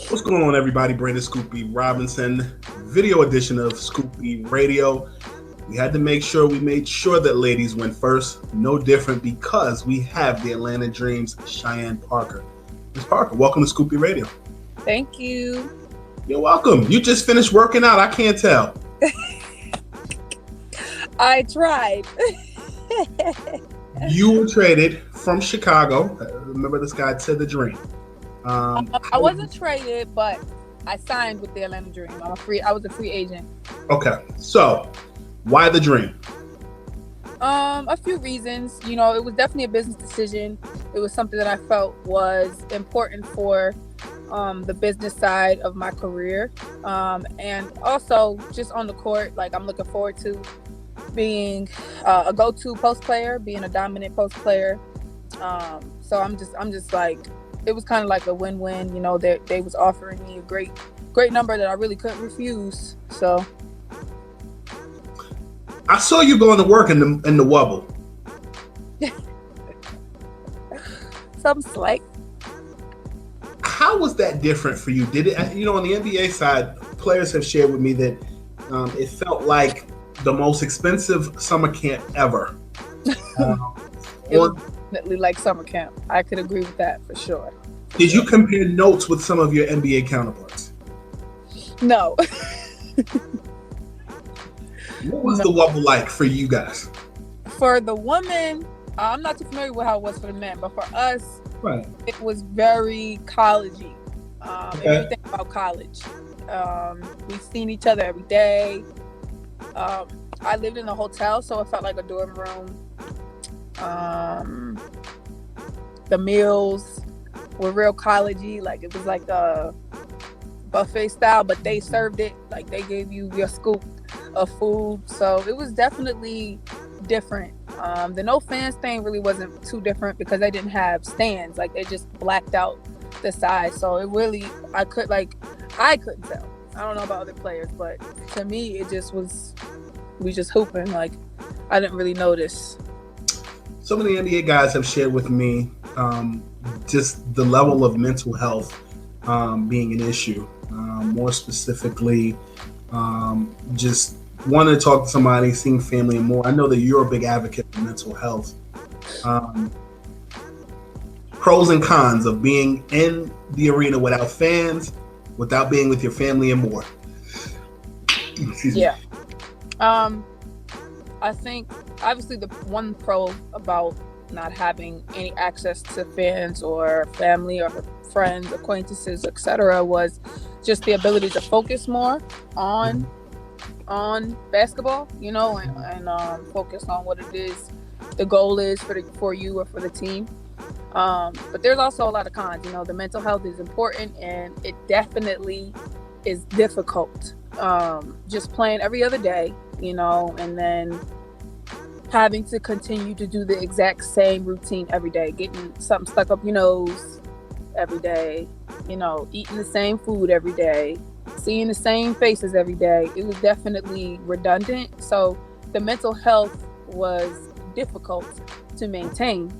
What's going on, everybody? Brandon Scoopy Robinson, video edition of Scoopy Radio. We had to make sure we made sure that ladies went first. No different because we have the Atlanta Dream's Cheyenne Parker. Ms. Parker, welcome to Scoopy Radio. Thank you. You're welcome. You just finished working out. I can't tell. I tried. You were traded from Chicago. Remember, this guy said the Dream. I wasn't traded, but I signed with the Atlanta Dream. I was a free agent. Okay, so why the Dream? A few reasons. You know, it was definitely a business decision. It was something that I felt was important for the business side of my career, and also just on the court. Like, I'm looking forward to being a go-to post player, being a dominant post player. So I'm just like, it was kind of like a win-win. You know, they was offering me a great number that I really couldn't refuse. So I saw you going to work in the wubble. something slight. How was that different for you? Did it, you know, on the NBA side, players have shared with me that it felt like the most expensive summer camp ever. It was definitely like summer camp. I could agree with that for sure. Did you compare notes with some of your NBA counterparts? No. What was the wubble like for you guys? For the women, I'm not too familiar with how it was for the men, but for us, Right. it was very collegey. Okay. Everything about college. We've seen each other every day. I lived in a hotel, so it felt like a dorm room. The meals were real collegey. Like, it was like a buffet style, but they served it like they gave you your scoop of food. So it was definitely different. The no fans thing really wasn't too different because they didn't have stands. Like, they just blacked out the sides. So it really, I couldn't tell. I don't know about other players, but to me, it just was, we just hooping. Like, I didn't really notice. Some of the NBA guys have shared with me just the level of mental health being an issue. More specifically, just wanting to talk to somebody, seeing family and more. I know that you're a big advocate for mental health. Pros and cons of being in the arena without fans, without being with your family and more. Yeah. I think obviously the one pro about not having any access to fans or family or friends, acquaintances, etc., was just the ability to focus more on basketball, you know, and focus on what it is the goal is for you or for the team. But there's also a lot of cons. You know, the mental health is important, and it definitely is difficult. Just playing every other day, you know, and then having to continue to do the exact same routine every day, getting something stuck up your nose every day, you know, eating the same food every day, seeing the same faces every day. It was definitely redundant. So the mental health was difficult to maintain.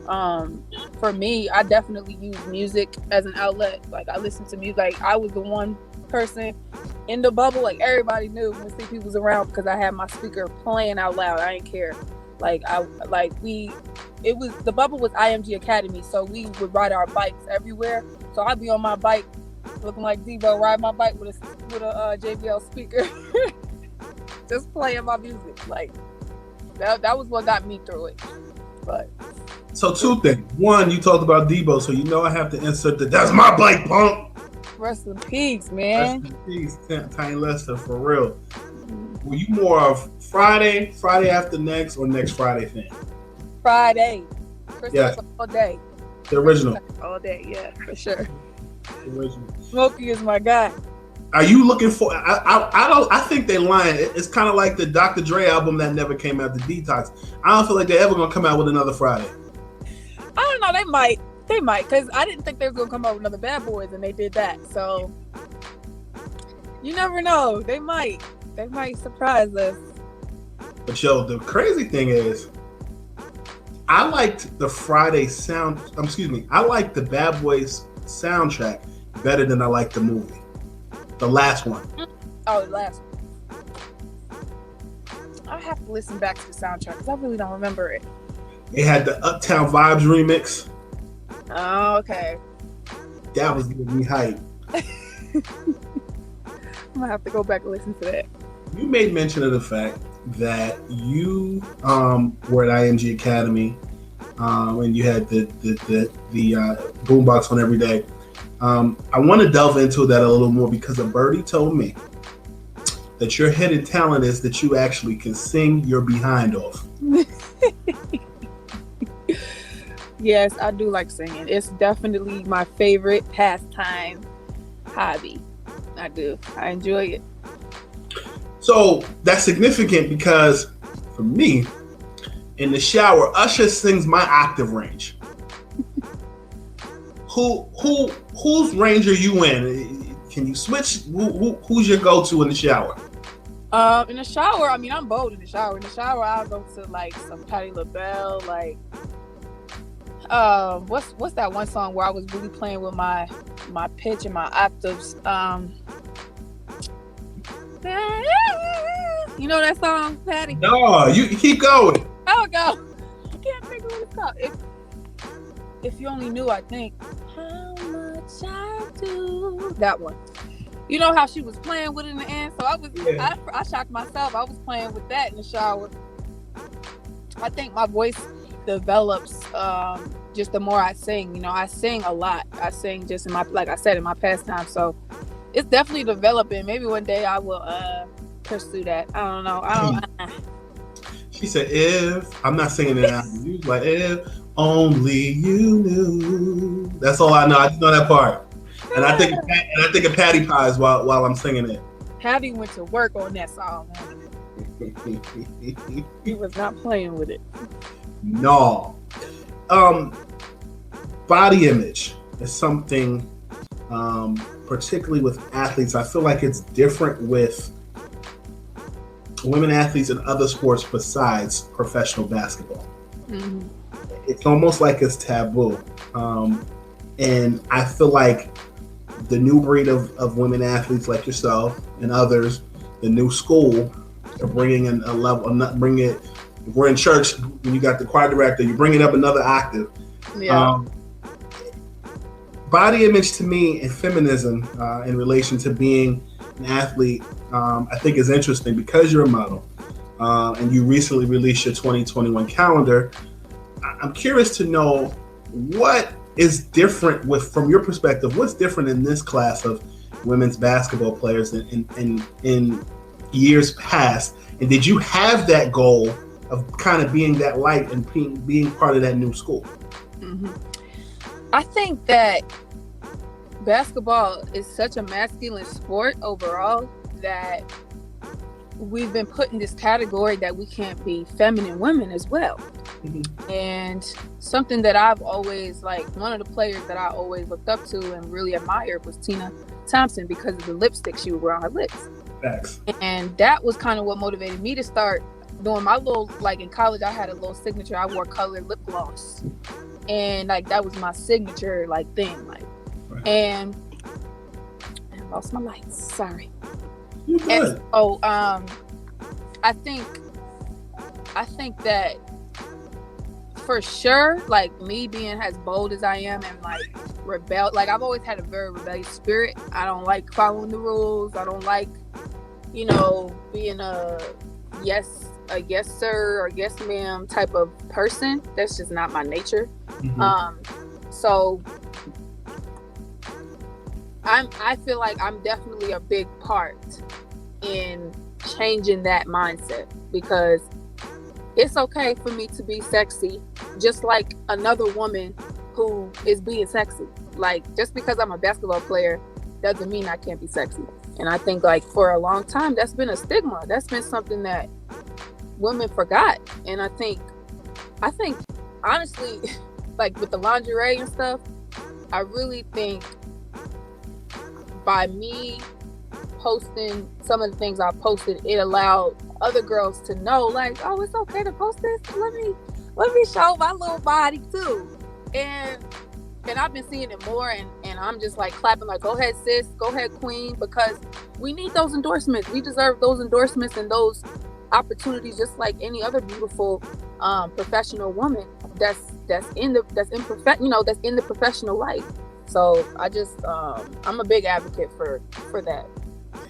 For me, I definitely use music as an outlet. Like, I listen to music. Like, I was the one person in the bubble. Like, everybody knew when CP was around because I had my speaker playing out loud. I didn't care. The bubble was IMG Academy, so we would ride our bikes everywhere. So I'd be on my bike looking like Debo, ride my bike with a JBL speaker, just playing my music. Like, that was what got me through it. But So two things. One, you talked about Debo, so you know I have to insert that's my bike, punk. rest in peace, man. Rest in peace, Tiny Lester, for real. Were you more of Friday after next, or next Friday fan? Friday. Christmas Yeah. all day. The original. All day, yeah, for sure. The original. Smokey is my guy. Are you looking for? I think they're lying. It's kind of like the Dr. Dre album that never came out, the Detox. I don't feel like they're ever gonna come out with another Friday. I don't know. They might, because I didn't think they were gonna come out with another Bad Boys, and they did that. So you never know. They might surprise us. But yo, the crazy thing is, I liked the Friday sound. I liked the Bad Boys soundtrack better than I like the movie. The last one. Oh, the last one. I have to listen back to the soundtrack because I really don't remember it. It had the Uptown Vibes remix. Oh, okay. That was giving me hype. I'm gonna have to go back and listen to that. You made mention of the fact that you were at IMG Academy and you had the boombox on every day. I want to delve into that a little more because a birdie told me that your hidden talent is that you actually can sing your behind off. Yes, I do like singing. It's definitely my favorite pastime hobby. I do. I enjoy it. So that's significant because for me, in the shower, Usher sings my octave range. Whose range are you in? Can you switch? Who's your go-to in the shower? In the shower, I mean, I'm bold in the shower. In the shower, I'll go to like some Patti LaBelle, like what's that one song where I was really playing with my pitch and my octaves? You know that song, Patty? No, you keep going. Oh go. I can't think of what it's called. If you only knew, I think how much I do. That one. You know how she was playing with it in the end? So I shocked myself. I was playing with that in the shower. I think my voice develops just the more I sing. You know, I sing a lot. I sing just in my, like I said, in my pastime. So it's definitely developing. Maybe one day I will pursue that. I don't know. She said, "If I'm not singing it out, you was like if only you knew." That's all I know. I just know that part. And I think of Patty Pies while I'm singing it. Patty went to work on that song. He was not playing with it. No. Body image is something, particularly with athletes. I feel like it's different with women athletes in other sports besides professional basketball. Mm-hmm. It's almost like it's taboo. And I feel like the new breed of women athletes like yourself and others, the new school, are bringing in a level, if we're in church, when you got the choir director, you bring it up another octave. Yeah. Body image to me and feminism in relation to being an athlete, I think is interesting because you're a model and you recently released your 2021 calendar. I'm curious to know what is different from your perspective. What's different in this class of women's basketball players in years past? And did you have that goal of kind of being that light and being part of that new school? Mm-hmm. I think that basketball is such a masculine sport overall that we've been put in this category that we can't be feminine women as well. Mm-hmm. And something that I've always, like, one of the players that I always looked up to and really admired was Tina Thompson because of the lipstick she would wear on her lips. Facts. And that was kind of what motivated me to start doing my little, like in college, I had a little signature. I wore colored lip gloss. And like, that was my signature, like, thing. Like, right. And I lost my lights. Sorry. You're good. And so, I think that for sure, like, me being as bold as I am and like like, I've always had a very rebellious spirit. I don't like following the rules. I don't like, you know, being a yes sir or yes ma'am type of person. That's just not my nature. Mm-hmm. So I feel like I'm definitely a big part in changing that mindset, because it's okay for me to be sexy just like another woman who is being sexy. Like, just because I'm a basketball player doesn't mean I can't be sexy. And I think, like, for a long time that's been a stigma. That's been something that women forgot. And I think honestly, like with the lingerie and stuff, I really think by me posting some of the things I posted, it allowed other girls to know, like, oh, it's okay to post this. Let me show my little body too. And I've been seeing it more, and I'm just like clapping, like, go ahead, sis, go ahead, queen, because we need those endorsements. We deserve those endorsements and those opportunities, just like any other beautiful professional woman that's in the professional life. So I just I'm a big advocate for that.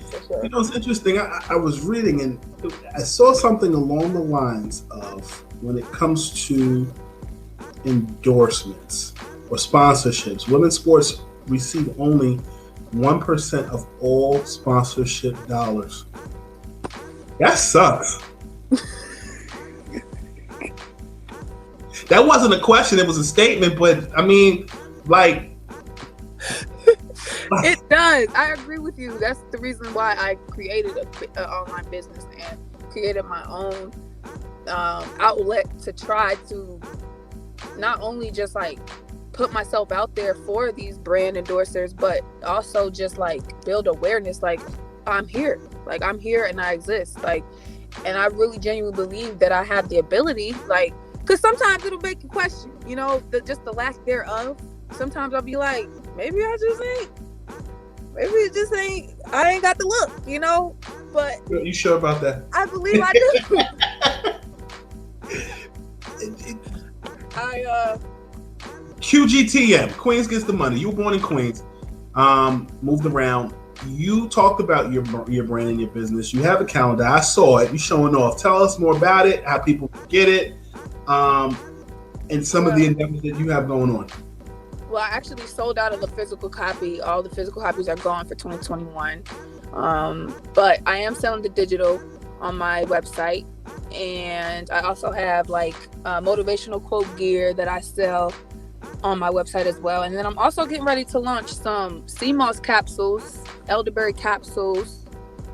For sure. You know, it's interesting. I was reading and I saw something along the lines of, when it comes to endorsements or sponsorships, women's sports receive only 1% of all sponsorship dollars. That sucks. That wasn't a question, it was a statement, but I mean, like, it does. I agree with you. That's the reason why I created an online business and created my own outlet to try to not only just like put myself out there for these brand endorsers, but also just like build awareness. Like, I'm here and I exist. Like, and I really genuinely believe that I have the ability, like, because sometimes it'll make you question, you know, just the lack thereof. Sometimes I'll be like, maybe it just ain't, I ain't got the look, you know, but. You sure about that? I believe I do. QGTM, Queens gets the money. You were born in Queens, moved around. You talked about your brand and your business. You have a calendar. I saw it. You showing off. Tell us more about it, how people get it, and some of the endeavors that you have going on. Well, I actually sold out of the physical copy. All the physical copies are gone for 2021. But I am selling the digital on my website. And I also have like motivational quote gear that I sell on my website as well. And then I'm also getting ready to launch some sea moss capsules, elderberry capsules,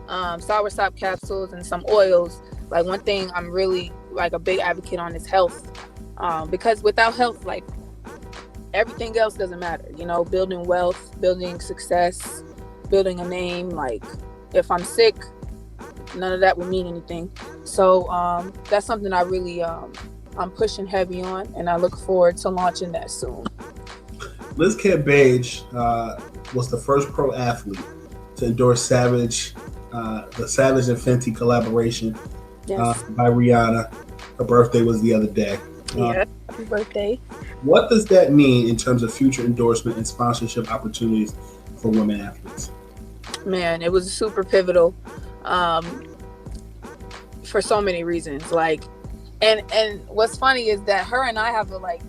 soursop capsules, and some oils. Like, one thing I'm really like a big advocate on is health. Because without health, like, everything else doesn't matter, you know, building wealth, building success, building a name. Like, if I'm sick, none of that would mean anything. So that's something I really I'm pushing heavy on, and I look forward to launching that soon. Liz Cambage was the first pro athlete to endorse Savage, the Savage and Fenty collaboration. Yes. By Rihanna. Her birthday was the other day. Yeah, happy birthday. What does that mean in terms of future endorsement and sponsorship opportunities for women athletes? Man, it was super pivotal for so many reasons. Like, and what's funny is that her and I have a, like,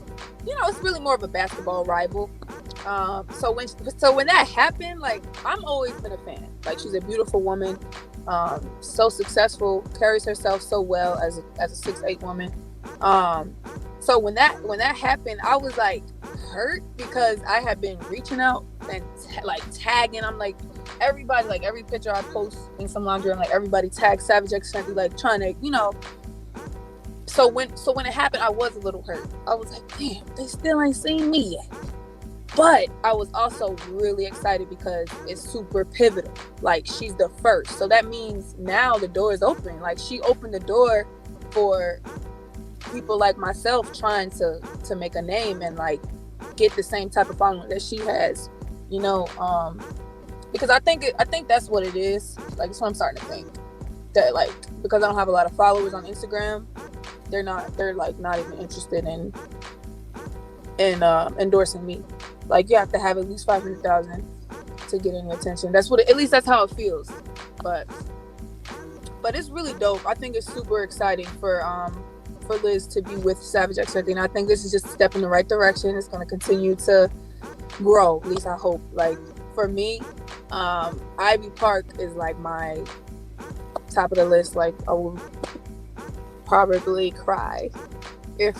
you know, it's really more of a basketball rival. So when that happened, like, I'm always been a fan. Like, she's a beautiful woman, so successful, carries herself so well as a 6'8" woman. So when that happened, I was like hurt, because I had been reaching out and like tagging. I'm like, everybody, like, every picture I post in some laundry, and like everybody tags Savage X Fenty, like trying to, you know. So when it happened, I was a little hurt. I was like, damn, they still ain't seen me yet. But I was also really excited because it's super pivotal. Like, she's the first. So that means now the door is open. Like, she opened the door for people like myself trying to make a name and like get the same type of following that she has, you know, because I think that's what it is. Like, it's what I'm starting to think, that like, because I don't have a lot of followers on Instagram, they're like not even interested in endorsing me. Like, you have to have at least 500,000 to get any attention. That's what, at least that's how it feels. But it's really dope. I think it's super exciting for Liz to be with Savage X Fenty, and I think this is just a step in the right direction. It's going to continue to grow, at least I hope. Like, for me, Ivy Park is like my top of the list. Like, I will probably cry if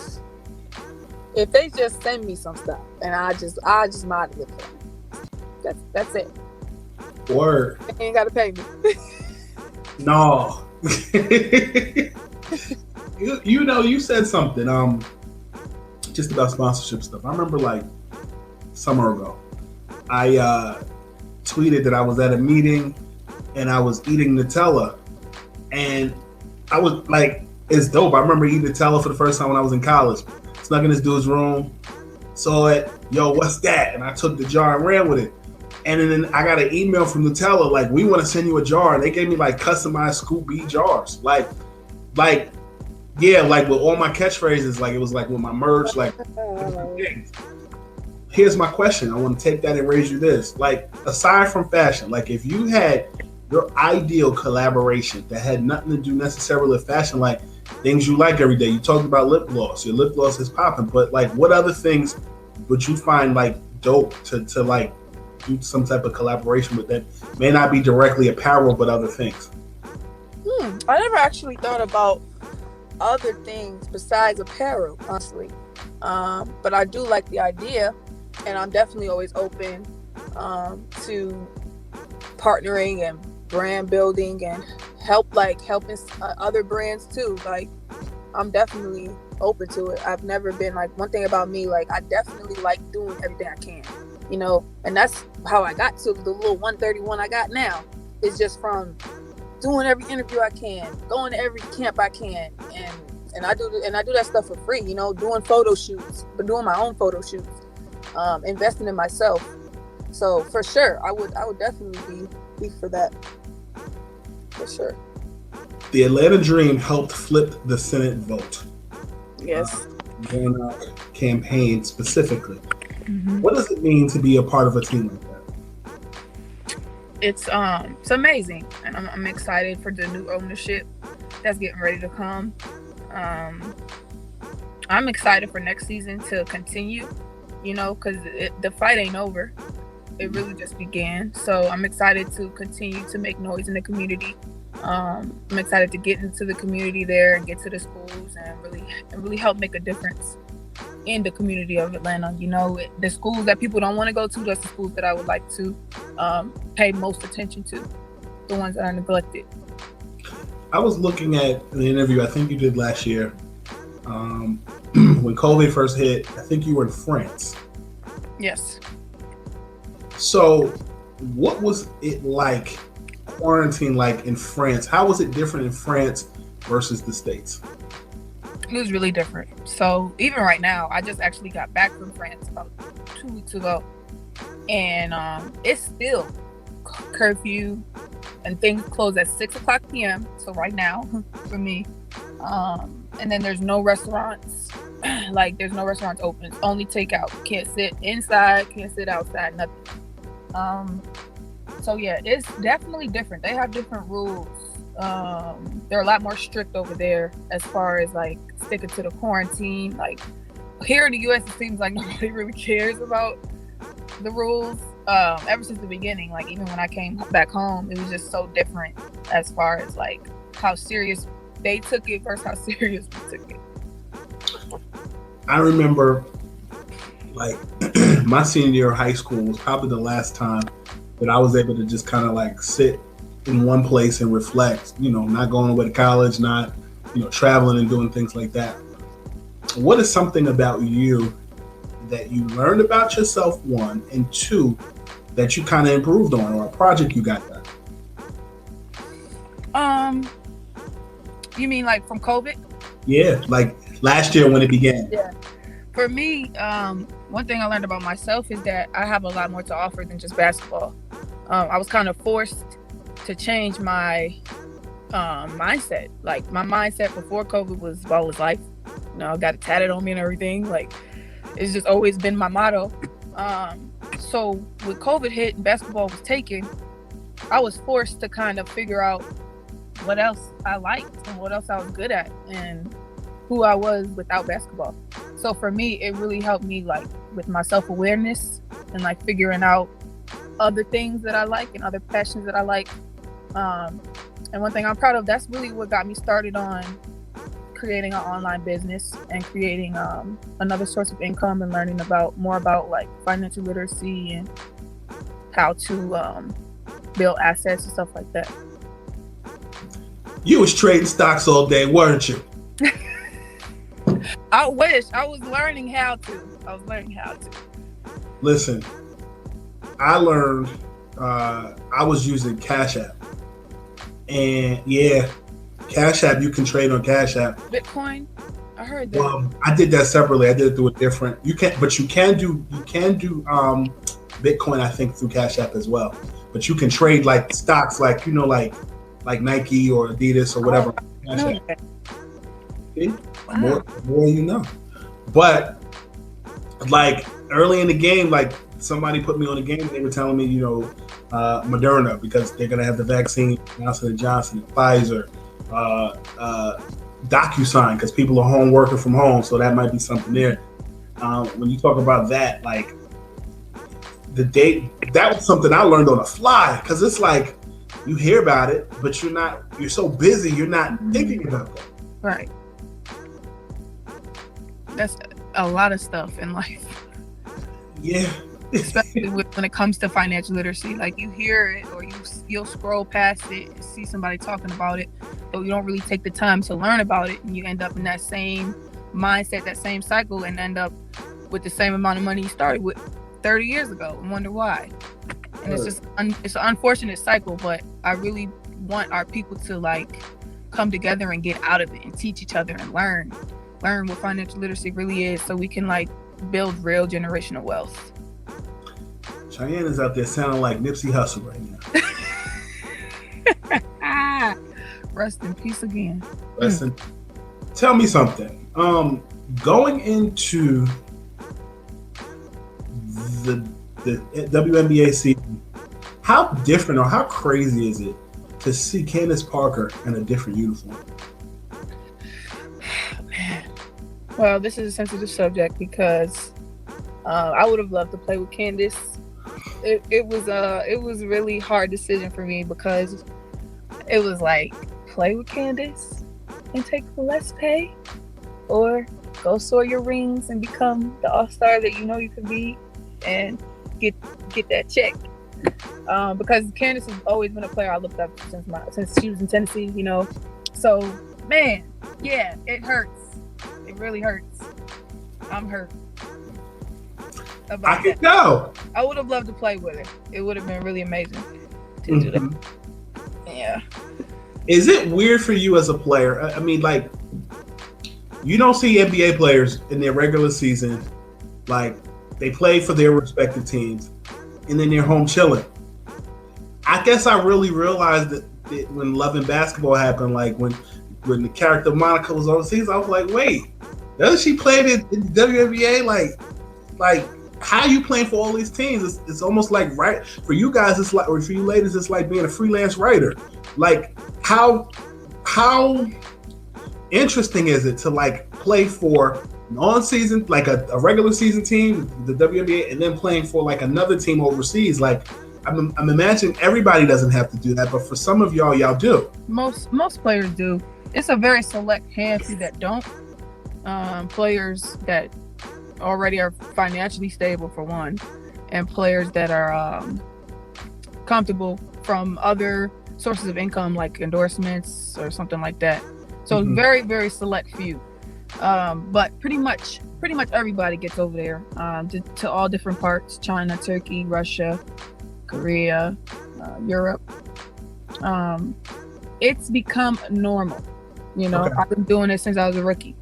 they just send me some stuff and I just mod with them. That's it. Word. They ain't gotta pay me. No. You know, you said something just about sponsorship stuff. I remember like summer ago, I tweeted that I was at a meeting and I was eating Nutella, and I was like, it's dope. I remember eating Nutella for the first time when I was in college. Snuck in this dude's room, saw it, yo, what's that? And I took the jar and ran with it. And then I got an email from the teller, like, we want to send you a jar. And they gave me like customized Scoop B jars. Yeah, like with all my catchphrases, like it was like with my merch, like things. Here's my question. I want to take that and raise you this. Like, aside from fashion, like if you had your ideal collaboration that had nothing to do necessarily with fashion, like things you like every day. You talked about lip gloss. Your lip gloss is popping, but like what other things would you find like dope to like do some type of collaboration with that may not be directly apparel, but other things? I never actually thought about other things besides apparel, honestly. But I do like the idea, and I'm definitely always open to partnering and brand building and helping other brands too. Like, I'm definitely open to it. I've never been like, one thing about me, like I definitely like doing everything I can, and that's how I got to the little 131 I got now. It's just from doing every interview I can, going to every camp I can, and I do that stuff for free, doing photo shoots, but doing my own photo shoots, investing in myself. So for sure, I would definitely be for that. For sure. The Atlanta Dream helped flip the Senate vote. Yes. Campaign specifically. Mm-hmm. What does it mean to be a part of a team like that? It's amazing, and I'm excited for the new ownership that's getting ready to come. I'm excited for next season to continue, because the fight ain't over. It really just began. So I'm excited to continue to make noise in the community. I'm excited to get into the community there and get to the schools and really help make a difference in the community of Atlanta. The schools that people don't want to go to, that's the schools that I would like to pay most attention to, the ones that are neglected. I was looking at an interview I think you did last year when COVID first hit. I think you were in France. Yes. So what was it like, quarantine like in France? How was it different in France versus the States? It was really different. So even right now, I just actually got back from France about 2 weeks ago, and it's still curfew and things close at 6:00 p.m. So right now for me, and then there's no restaurants. Like, there's no restaurants open. It's only takeout. Can't sit inside, can't sit outside, nothing. So yeah, it's definitely different. They have different rules. They're a lot more strict over there as far as like sticking to the quarantine. Like, here in the US, it seems like nobody really cares about the rules. Ever since the beginning, like even when I came back home, it was just so different as far as like how serious they took it versus how serious we took it. I remember like my senior year of high school was probably the last time that I was able to just kind of like sit in one place and reflect, not going away to college, not, traveling and doing things like that. What is something about you that you learned about yourself, one, and two, that you kind of improved on, or a project you got done? You mean like from COVID? Yeah, like last year when it began. Yeah. For me, one thing I learned about myself is that I have a lot more to offer than just basketball. I was kind of forced to change my mindset. Like, my mindset before COVID was ball is life. I got it tatted on me and everything. Like, it's just always been my motto. So when COVID hit and basketball was taken, I was forced to kind of figure out what else I liked and what else I was good at and who I was without basketball. So for me, it really helped me like with my self-awareness and like figuring out other things that I like and other passions that I like. And one thing I'm proud of, that's really what got me started on creating an online business and creating another source of income and learning more about like financial literacy and how to build assets and stuff like that. You was trading stocks all day, weren't you? I wish. I was learning how to. Listen, I learned, I was using Cash App. And yeah, Cash App, you can trade on Cash App. Bitcoin? I heard that. Well, I did that separately. I did it through a different. You can do Bitcoin. I think through Cash App as well. But you can trade like stocks, like like Nike or Adidas or whatever. Cash App. See? Wow. More you know. But like early in the game, like somebody put me on the game. They were telling me, Moderna, because they're gonna have the vaccine, Johnson & Johnson, Pfizer, DocuSign, because people are home working from home, so that might be something there. When you talk about that, like the date, that was something I learned on the fly, because it's like you hear about it, but you're so busy, you're not thinking about that. Right. That's a lot of stuff in life. Yeah. Especially when it comes to financial literacy, like you hear it or you'll scroll past it, see somebody talking about it, but you don't really take the time to learn about it, and you end up in that same mindset, that same cycle, and end up with the same amount of money you started with 30 years ago and wonder why. And it's just it's an unfortunate cycle, but I really want our people to like come together and get out of it and teach each other and learn what financial literacy really is, so we can like build real generational wealth. Cheyenne is out there sounding like Nipsey Hussle right now. Rest in peace again. Tell me something. Going into the WNBA season, how different or how crazy is it to see Candace Parker in a different uniform? Man. Well, this is a sensitive subject because I would have loved to play with Candace. It was a really hard decision for me, because it was like, play with Candace and take less pay, or go soar your rings and become the all-star that you know you can be and get that check. Because Candace has always been a player I looked up since she was in Tennessee, So, man, yeah, it hurts. It really hurts. I'm hurt. I can go. I would have loved to play with her. It would have been really amazing to do that. Yeah. Is it weird for you as a player? I mean, like, you don't see NBA players in their regular season, like, they play for their respective teams, and then they're home chilling. I guess I really realized that when Love and Basketball happened, like when the character Monica was on the season, I was like, wait, doesn't she play in the WNBA? Like, how are you playing for all these teams? It's almost like, right, for you guys, it's like, or for you ladies, it's like being a freelance writer. Like, how interesting is it to like play for an on-season, like a regular season team, the WNBA, and then playing for like another team overseas? Like, I'm imagining everybody doesn't have to do that, but for some of y'all do. Most players do. It's a very select handful that don't. Players that already are financially stable, for one, and players that are comfortable from other sources of income, like endorsements or something like that. So very, very select few. But pretty much everybody gets over there, to all different parts: China, Turkey, Russia, Korea, Europe. It's become normal. Okay. I've been doing it since I was a rookie.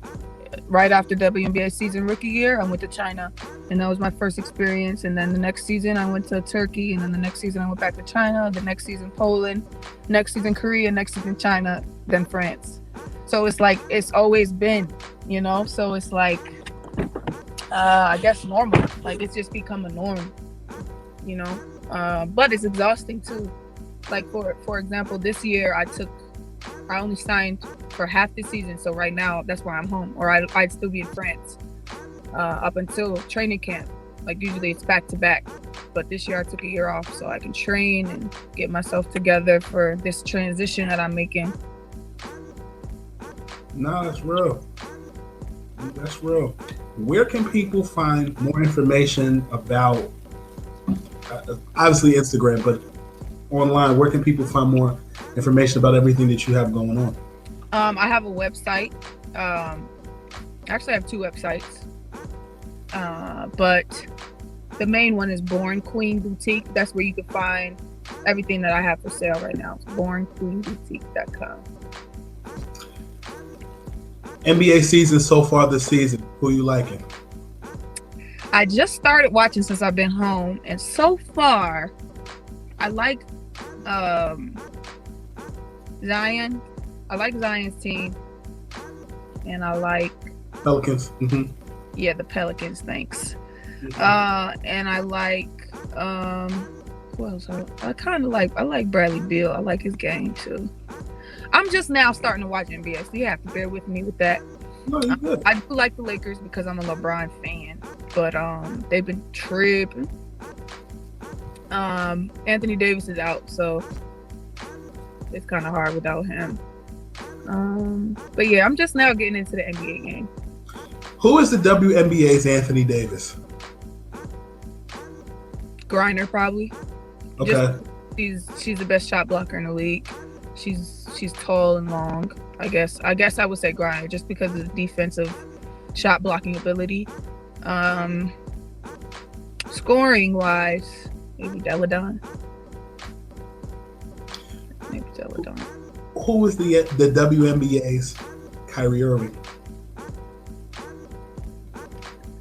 Right after WNBA season rookie year, I went to China, and that was my first experience. And then the next season I went to Turkey, and then the next season I went back to China, the next season Poland, next season Korea, next season China, then France. So it's like, it's always been, so it's like, I guess normal. Like, it's just become a norm, but it's exhausting too. Like, for example, this year I only signed for half the season, so right now that's why I'm home, or I'd still be in France up until training camp. Like, usually it's back to back, but this year I took a year off so I can train and get myself together for this transition that I'm making. No, that's real. That's real. Where can people find more information about, obviously Instagram, but online, where can people find more information about everything that you have going on? I have a website. Actually, I have two websites. But the main one is Born Queen Boutique. That's where you can find everything that I have for sale right now. It's bornqueenboutique.com. NBA season so far this season. Who you liking? I just started watching since I've been home, and so far, I like Zion. I like Zion's team, and I like Pelicans. Mm-hmm. Yeah, the Pelicans. Thanks. Mm-hmm. And I like who else? I like Bradley Beal. I like his game too. I'm just now starting to watch NBA, so you have to bear with me with that. No, you're good. I do like the Lakers because I'm a LeBron fan, but they've been tripping. Anthony Davis is out, so it's kind of hard without him. But yeah, I'm just now getting into the NBA game. Who is the WNBA's Anthony Davis? Griner, probably. Okay. She's the best shot blocker in the league. She's tall and long. I guess I would say Griner just because of the defensive shot blocking ability. Scoring wise, maybe Deladon. Who is the WNBA's Kyrie Irving?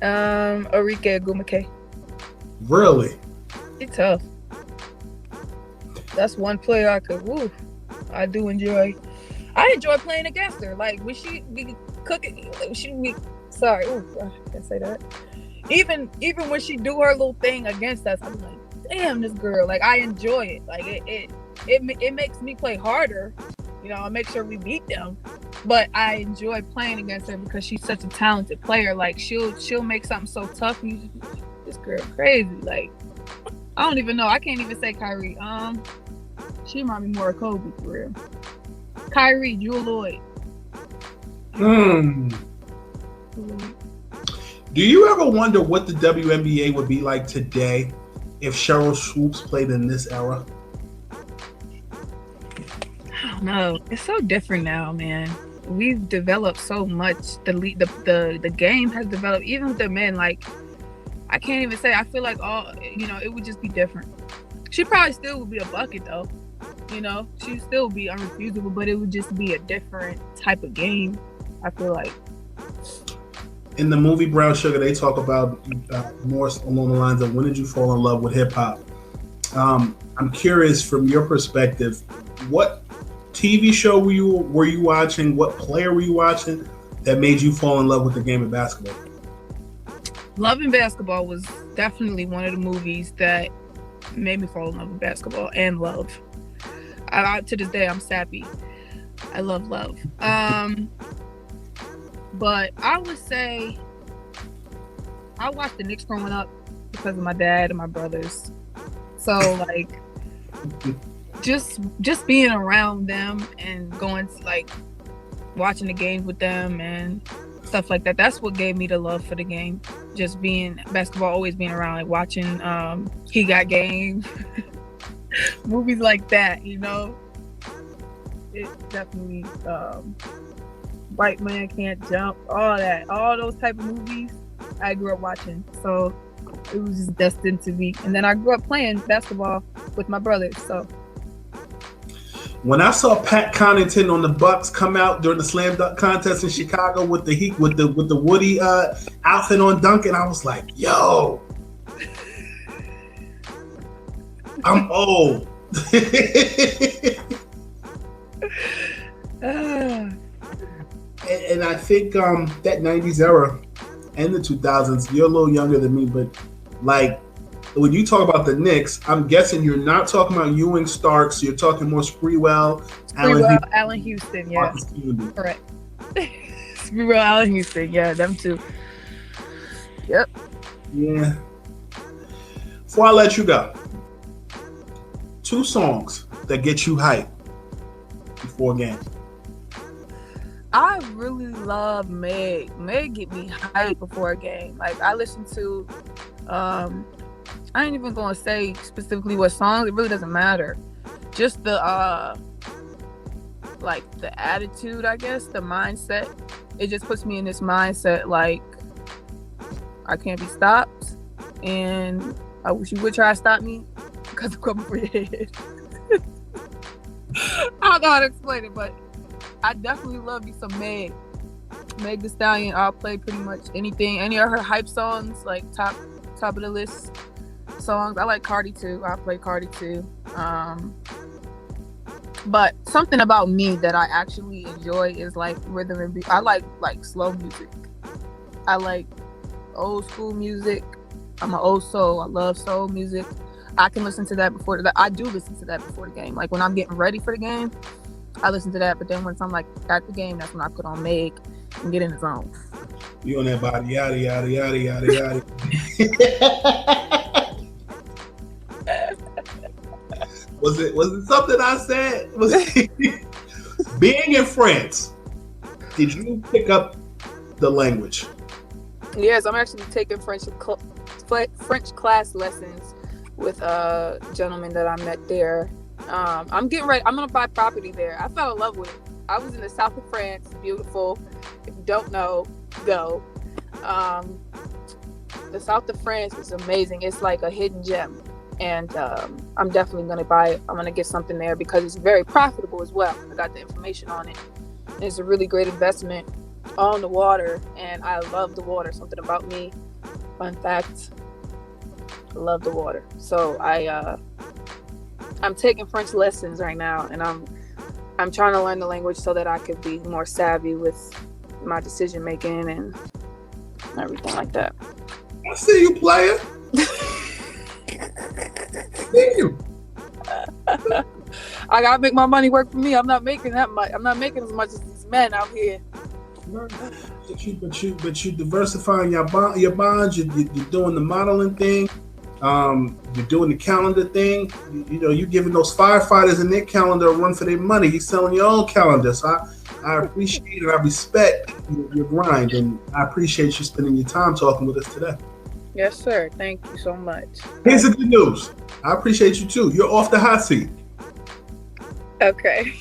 Arike Agumake. Really? He's tough. That's one player I do enjoy. I enjoy playing against her. Like when she be cooking, sorry, I can't say that. Even when she do her little thing against us, I'm like, damn, this girl. Like I enjoy it. Like it makes me play harder. You know, I make sure we beat them. But I enjoy playing against her because she's such a talented player. Like she'll make something so tough. And you just be like, this girl crazy. Like I don't even know. I can't even say Kyrie. She remind me more of Kobe for real. Kyrie, Jewel Lloyd. Do you ever wonder what the WNBA would be like today if Cheryl Swoops played in this era? I don't know. It's so different now, man. We've developed so much. The game has developed. Even with the men, like I can't even say. I feel like it would just be different. She probably still would be a bucket though. You know, she'd still be unrefusable, but it would just be a different type of game. I feel like. In the movie Brown Sugar, they talk about more along the lines of when did you fall in love with hip hop? I'm curious from your perspective, what TV show were you watching? What player were you watching that made you fall in love with the game of basketball? Love and Basketball was definitely one of the movies that made me fall in love with basketball and love. To this day, I'm sappy. I love love. But I would say I watched the Knicks growing up because of my dad and my brothers. So like just being around them and going to like watching the games with them and stuff like that. That's what gave me the love for the game. Just being basketball, always being around, like watching He Got Game, movies like that, you know. It definitely White Man Can't Jump, all those type of movies I grew up watching. So it was just destined to be. And then I grew up playing basketball with my brothers. So when I saw Pat Connaughton on the Bucks come out during the slam dunk contest in Chicago with the Woody outfit on dunking, I was like, yo, I'm old. And I think that 90s era and the 2000s, you're a little younger than me, but like when you talk about the Knicks, I'm guessing you're not talking about Ewing Starks. You're talking more Sprewell, Allen Houston, yeah. Correct. Sprewell, Allen Houston, yeah, them two. Yep. Yeah. Before I let you go, 2 songs that get you hyped before a game. I really love Meg. Meg get me hyped before a game. Like I listen to I ain't even gonna say specifically what songs, it really doesn't matter. Just the like the attitude, I guess, the mindset. It just puts me in this mindset like I can't be stopped and I wish you would try to stop me because I'm coming for your head. I don't know how to explain it, but I definitely love me some Meg. Meg Thee Stallion, I'll play pretty much anything. Any of her hype songs, like top of the list songs. I like Cardi too. I'll play Cardi too. But something about me that I actually enjoy is like rhythm and beat. I like slow music. I like old school music. I'm an old soul. I love soul music. I can listen to that before I do listen to that before the game. Like when I'm getting ready for the game, I listen to that. But then once I'm like at the game, that's when I put on Meg and get in the zone. You on that body, yada yada yada yada yada. Was it something I said? Being in France, did you pick up the language? Yes, I'm actually taking French class lessons with a gentleman that I met there. I'm getting ready. I'm gonna buy property there. I fell in love with it. I was in the south of France. Beautiful. If you don't know, go. The south of France is amazing. It's like a hidden gem. And I'm definitely going to buy it. I'm going to get something there because it's very profitable as well. I got the information on it. And it's a really great investment on the water. And I love the water. Something about me. Fun fact. I love the water. So I'm taking French lessons right now. And I'm trying to learn the language so that I could be more savvy with my decision making and everything like that. I see you, player. I gotta make my money work for me. I'm not making that much. I'm not making as much as these men out here. But you diversifying your bonds. You're doing the modeling thing. You're doing the calendar thing. You're giving those firefighters in their calendar a run for their money. You're selling your own calendar. So I appreciate and I respect your grind, and I appreciate you spending your time talking with us today. Yes, sir. Thank you so much. Here's the good news. I appreciate you too. You're off the hot seat. Okay.